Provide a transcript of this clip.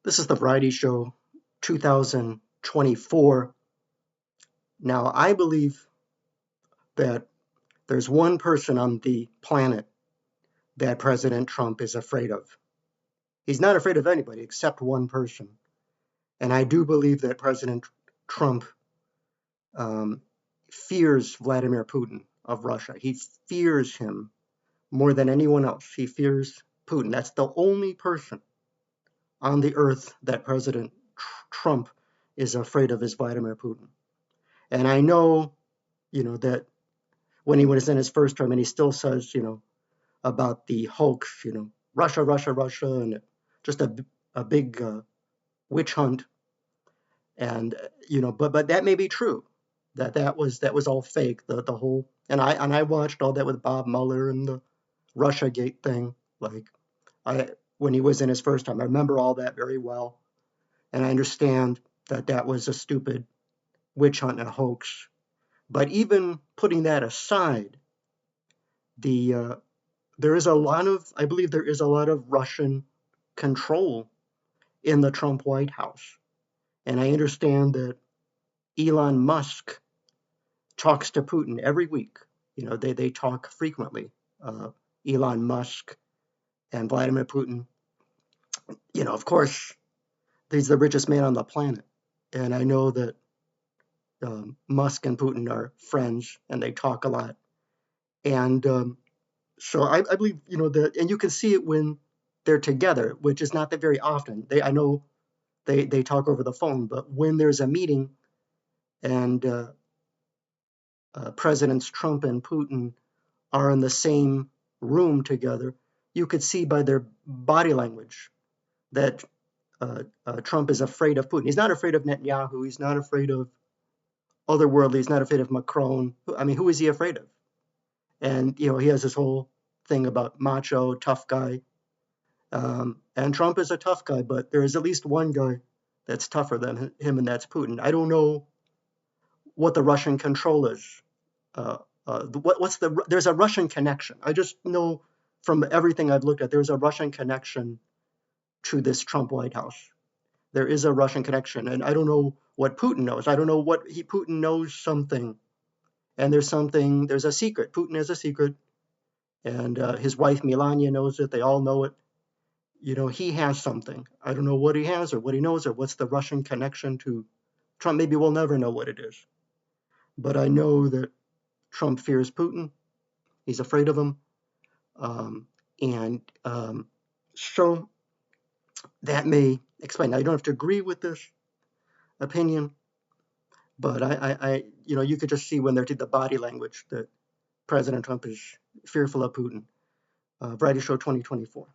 This is the Variety Show 2024. Now, I believe that there's one person on the planet that President Trump is afraid of. He's not afraid of anybody except one person. And I do believe that President Trump fears Vladimir Putin of Russia. He fears him more than anyone else. He fears Putin. That's the only person on the earth that President Trump is afraid of is Vladimir Putin. And I know, that when he was in his first term, and he still says, about the hoax, Russia, Russia, Russia, and just a big witch hunt. And but that may be true. That was all fake. The whole and I watched all that with Bob Mueller and the Russia Gate thing. Like when he was in his first time, I remember all that very well, and I understand that was a stupid witch hunt and a hoax. But even putting that aside, I believe there is a lot of Russian control in the Trump White House. And I understand that Elon Musk talks to Putin every week. They talk frequently. Elon Musk and Vladimir Putin. Of course, he's the richest man on the planet. And I know that Musk and Putin are friends and they talk a lot. And so I believe, that, and you can see it when they're together, which is not that very often. I know they talk over the phone, but when there's a meeting and Presidents Trump and Putin are in the same room together, you could see by their body language that Trump is afraid of Putin. He's not afraid of Netanyahu. He's not afraid of otherworldly. He's not afraid of Macron. I mean, who is he afraid of? And, he has this whole thing about macho, tough guy. And Trump is a tough guy, but there is at least one guy that's tougher than him, and that's Putin. I don't know what the Russian control is. There's a Russian connection. I just know from everything I've looked at, there's a Russian connection to this Trump White House. There is a Russian connection, and I don't know what Putin knows. I don't know Putin knows something, and there's a secret. Putin has a secret, and his wife Melania knows it. They all know it. He has something. I don't know what he has or what he knows or what's the Russian connection to Trump. Maybe we'll never know what it is. But I know that Trump fears Putin. He's afraid of him. So that may explain. Now, you don't have to agree with this opinion, but you could just see when they're to the body language that President Trump is fearful of Putin. Variety Show 2024.